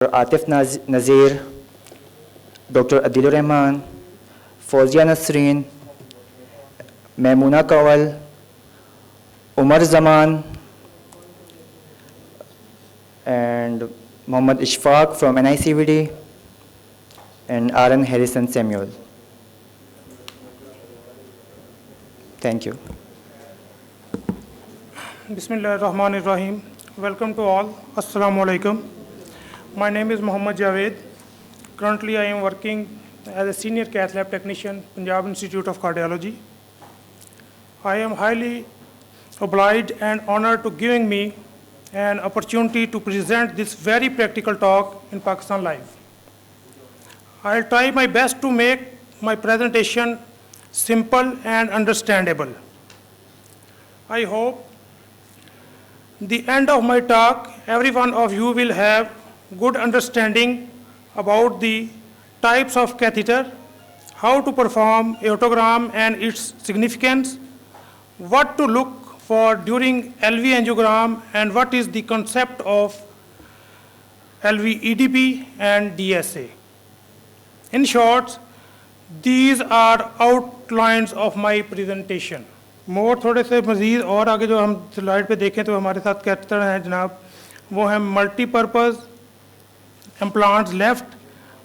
Atif Nazir, doctor Adeel Rahman, Fauzia Nasreen, Maimuna Kanwal, Umar Zaman, and Mohammad Ishfaq from NICVD, and Aaron Harrison Samuel. Thank you. Bismillahirrahmanirrahim. Welcome to all. Assalamu alaikum. My name is Mohammad Javed. Currently, I am working as a senior cath lab technician, Punjab Institute of Cardiology. I am highly obliged and honored to giving me an opportunity to present this very practical talk in Pakistan Live. I'll try my best to make my presentation simple and understandable. I hope the end of my talk, every one of you will have good understanding about the types of catheter, how to perform aortogram and its significance, what to look for during LV angiogram, and what is the concept of LV EDP and DSA. In short, these are outlines of my presentation. मोर थोड़े से मज़ीद और आगे जो हम slide पे देखें तो हमारे साथ कैथेटर हैं जनाब, वो हैं मल्टीपर्पज़ इम्प्लांट्स लेफ़्ट,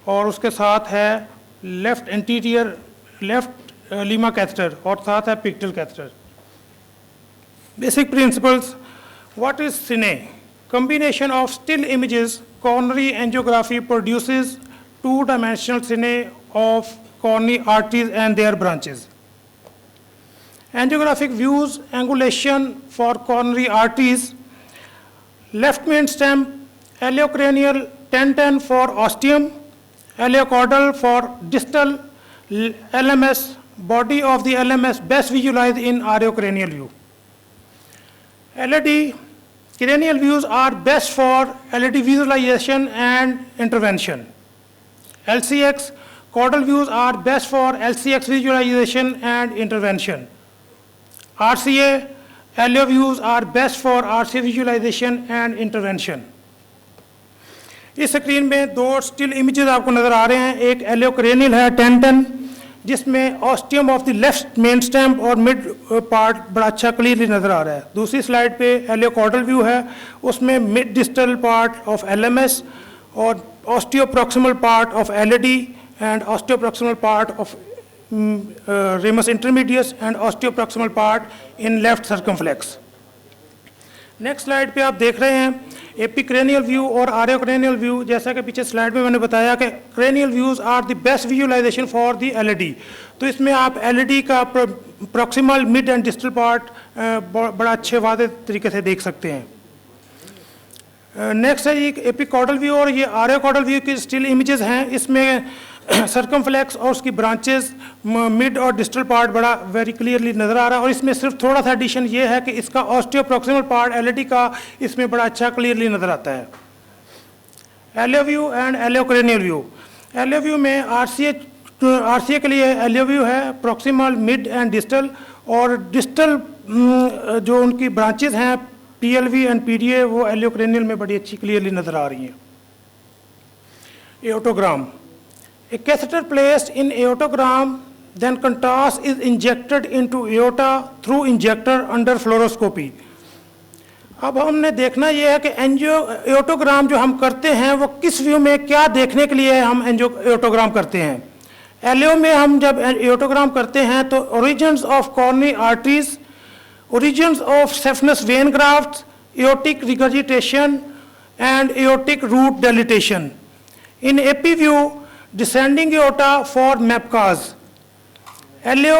और उसके साथ है left anterior left Lima catheter, और साथ है पिक्टल catheter. Basic principles. What is cine? Combination of still images. Coronary angiography produces two-dimensional cine of coronary arteries and their branches. Angiographic views, angulation for coronary arteries. Left main stem, iliocranial 10-10 for ostium, iliocaudal for distal LMS. Body of the LMS best visualized in areocranial view. LAD cranial views are best for LAD visualization and intervention. LCX caudal views are best for LCX visualization and intervention. RCA LO views are best for RCA visualization and intervention. इस screen में दो still images आपको नजर आ रहे हैं. एक एलियोक्रेनियल है 10-10 जिसमें ostium of the left main stem और मिड पार्ट बड़ा अच्छा क्लियरली नज़र आ रहा है. दूसरी स्लाइड पे एलियोकॉर्डल व्यू है, उसमें mid distal part of LMS और ostioproximal part of LAD and ostioproximal part of ramus intermedius and ostioproximal part in left circumflex. Next slide पे आप देख रहे हैं एपिक्रेनियल व्यू और आरियोक्रेनियल व्यू. जैसा कि पीछे स्लाइड में मैंने बताया कि cranial views are the best visualization for the LAD. तो इसमें आप एलईडी का proximal mid and distal part बड़ा अच्छे वादे तरीके से देख सकते हैं. नेक्स्ट है एक एपिकॉर्डल व्यू और ये आरियोकॉर्डल व्यू की स्टिल इमेजेस हैं. इसमें सर्कमफ्लेक्स और उसकी ब्रांचेस मिड और डिस्टल पार्ट बड़ा वेरी क्लियरली नज़र आ रहा है. और इसमें सिर्फ थोड़ा सा एडिशन ये है कि इसका ऑस्टियोप्रॉक्सिमल पार्ट एलईडी का इसमें बड़ा अच्छा क्लियरली नज़र आता है. एलियो व्यू एंड एलियोक्रेनियल व्यू. एलियो व्यू में आरसीए के लिए एलियो व्यू है प्रॉक्सिमल मिड एंड डिस्टल, और डिस्टल जो उनकी ब्रांचेस हैं पीएलवी एंड पीडीए वो एलियोक्रेनियल में बड़ी अच्छी क्लियरली नज़र आ रही हैं. एओटोग्राम. A catheter placed in aortogram, then contrast is injected into aorta through injector under fluoroscopy. अब हमने देखना यह है कि एओटोग्राम जो हम करते हैं वो किस व्यू में क्या देखने के लिए हम एओटोग्राम करते हैं. एलियो में हम जब एओटोग्राम करते हैं तो origins of coronary arteries, origins of saphenous vein graft, aortic regurgitation and aortic root dilatation. In AP view descending aorta for MEPCAS, LO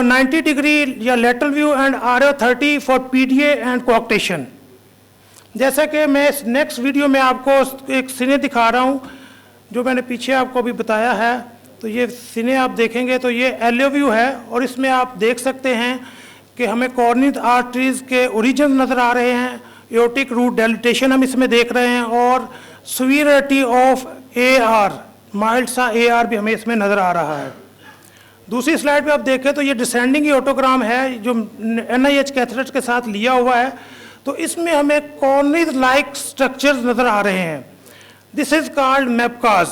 90 degree या lateral view and RO 30 for PDA and coarctation. जैसा कि मैं इस next video में आपको एक सीने दिखा रहा हूँ जो मैंने पीछे आपको अभी बताया है. तो ये सीने आप देखेंगे तो ये LO व्यू है और इसमें आप देख सकते हैं कि हमें कॉर्नियल आर्टरीज के ओरिजिन नज़र आ रहे हैं, एओटिक रूट डिलिटेशन हम इसमें देख रहे हैं, और सीवियरिटी ऑफ AR माइल्ड सा AR भी हमें इसमें नज़र आ रहा है. दूसरी स्लाइड पे आप देखें तो ये डिसेंडिंग एओटोग्राम है जो NIH कैथेटर के साथ लिया हुआ है. तो इसमें हमें कॉर्नियल लाइक स्ट्रक्चर्स नज़र आ रहे हैं. This is called MEPCAS.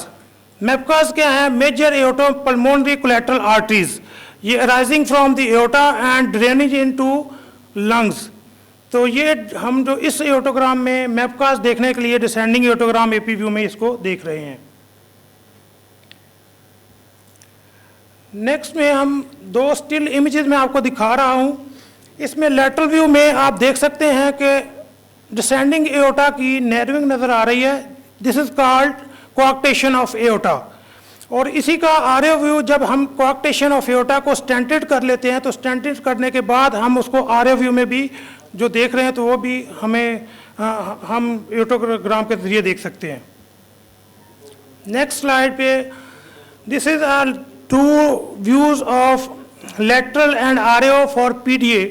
MEPCAS क्या है? Major aorto pulmonary collateral arteries. ये arising from the aorta and drainage into lungs. तो ये हम जो इस एओटोग्राम में MEPCAS देखने के लिए डिसेंडिंग एओटोग्राम AP व्यू में इसको देख रहे हैं. नेक्स्ट में हम दो स्टिल इमेजेस में आपको दिखा रहा हूं. इसमें लेटरल व्यू में आप देख सकते हैं कि डिसेंडिंग एओटा की नैरोइंग नजर आ रही है. This is called कोआक्टेशन of aorta. और इसी का आरओ व्यू, जब हम कोआक्टेशन ऑफ एओटा को स्टेंटेड कर लेते हैं तो स्टेंटेड करने के बाद हम उसको आरओ व्यू में भी जो देख रहे हैं तो वो भी हम एओटोग्राम के जरिए देख सकते हैं. नेक्स्ट स्लाइड पे this is are two views of lateral and RAO for PDA.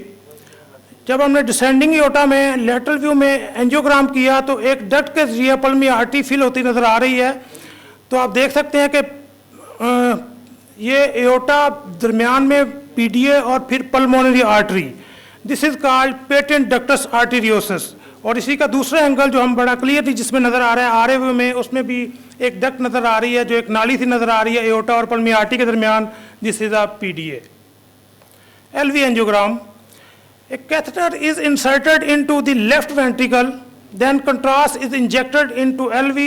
जब हमने डिसेंडिंग एओटा में लेटरल व्यू में एंजियोग्राम किया तो एक डक्ट के जरिए पल्मोनरी आर्टरी फिल होती नजर आ रही है. तो आप देख सकते हैं कि ये एओटा दरमियान में PDA और फिर pulmonary artery. This is called patent ductus arteriosus. और इसी का दूसरा एंगल जो हम बड़ा क्लियरली जिसमें नजर आ रहा है आरए व्यू में, उसमें भी एक डक्ट नजर आ रही है जो एक नाली सी नजर आ रही है एओटा और पल्मोनरी आर्टरी के दरमियान. This is a PDA. LV angiogram. A catheter is inserted into the left ventricle, then contrast is injected into LV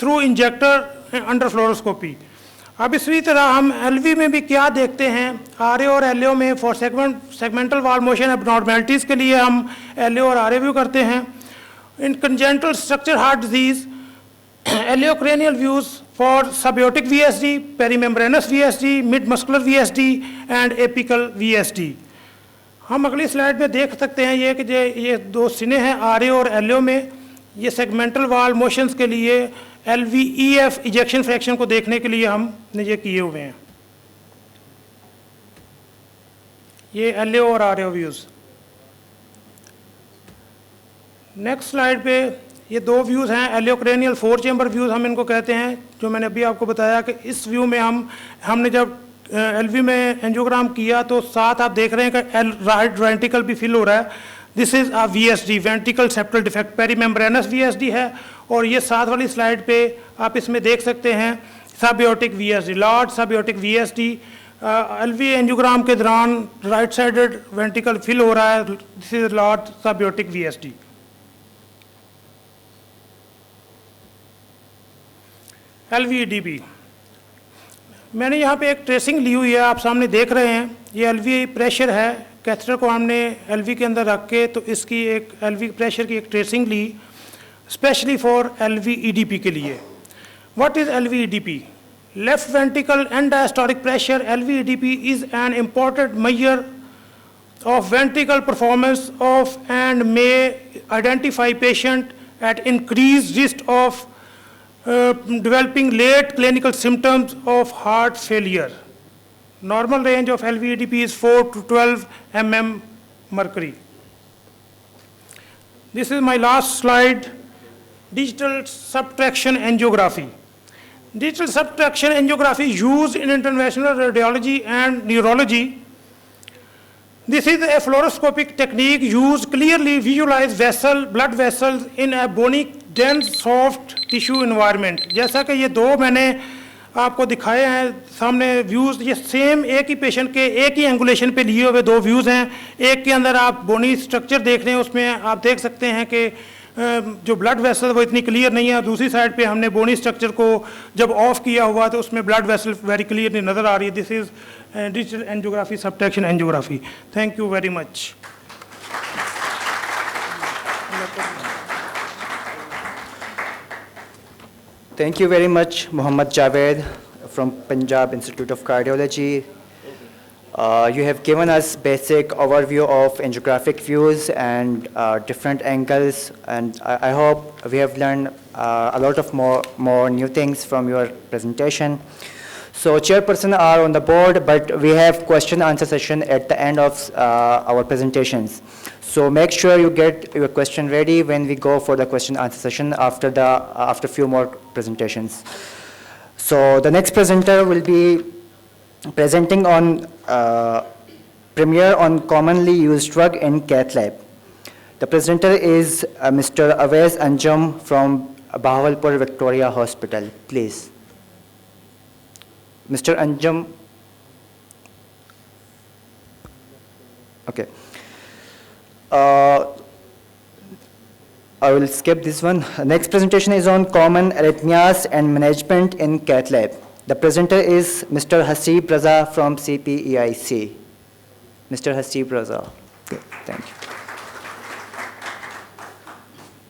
through injector under fluoroscopy. अब इसी तरह हम LV में भी क्या देखते हैं, RA और LO में for segmental wall motion abnormalities के लिए हम LO और RA व्यू करते हैं. In congenital structure heart disease LO cranial views for subaortic VSD, perimembranous VSD, mid-muscular VSD and apical VSD. हम अगली स्लाइड में देख सकते हैं ये दो सिने हैं RA और LO में. ये सेगमेंटल वाल मोशंस के लिए LVEF इजेक्शन फ्रैक्शन को देखने के लिए हमने ये किए हुए हैं. ये LO और RO व्यूज़. नेक्स्ट स्लाइड पे ये दो व्यूज़ हैं LO क्रेनियल 4 चैम्बर व्यूज़ हम इनको कहते हैं. जो मैंने अभी आपको बताया कि इस व्यू में हमने जब LV में एंजियोग्राम किया तो साथ आप देख रहे हैं कि राइट वेंट्रिकल भी फिल हो रहा है. This is a VSD, ventricle septal defect. Perimembranous VSD है. और ये साथ वाली स्लाइड पे आप इसमें देख सकते हैं subaortic VSD, large subaortic VSD. LV angiogram के दौरान राइट साइडेड वेंट्रिकल फिल हो रहा है. This is large subaortic VSD. LVEDP. मैंने यहाँ पे एक ट्रेसिंग ली हुई है, आप सामने देख रहे हैं. ये LV प्रेशर है. कैथेटर को हमने LV के अंदर रख के तो इसकी एक LV प्रेशर की एक ट्रेसिंग ली स्पेशली फॉर LVEDP के लिए. What is LVEDP? Left ventricle end diastolic pressure. LVEDP is an important measure of ventricle performance of and may identify patient at increase risk of developing late clinical symptoms of heart failure. Normal range of LVEDP is 4 to 12 mm mercury. This is my last slide. Digital subtraction angiography. Digital subtraction angiography used in interventional radiology and neurology. This is a fluoroscopic technique used clearly visualize blood vessels in a bony dense soft tissue environment. जैसा कि ये दो मैंने आपको दिखाए हैं सामने views, ये सेम एक ही पेशेंट के एक ही एंगुलेशन पे लिए हुए दो व्यूज़ हैं. एक के अंदर आप बोनी स्ट्रक्चर देख रहे हैं, उसमें आप देख सकते हैं कि जो ब्लड वेसल वो इतनी क्लियर नहीं है. दूसरी साइड पे हमने बोनी स्ट्रक्चर को जब ऑफ किया हुआ तो उसमें ब्लड वेसल वेरी क्लियरली नज़र आ रही है. This is digital angiography, subtraction angiography. Thank you very much. Thank you very much, Mohammad Javed from Punjab Institute of Cardiology. You have given us basic overview of angiographic views and different angles, and I hope we have learned a lot of more new things from your presentation. So chairperson are on the board, but we have question answer session at the end of our presentations. So make sure you get your question ready when we go for the question answer session after few more presentations. So the next presenter will be presenting on premiere on commonly used drug in cath lab. The presenter is Mr. Awais Anjum from Bahawalpur Victoria Hospital, please. Mr. Anjum. Okay. I will skip this one. Next presentation is on common arrhythmias and management in cath lab. The presenter is Mr. Hasib Raza from CPEIC. Mr. Hasib Raza. Okay, thank you.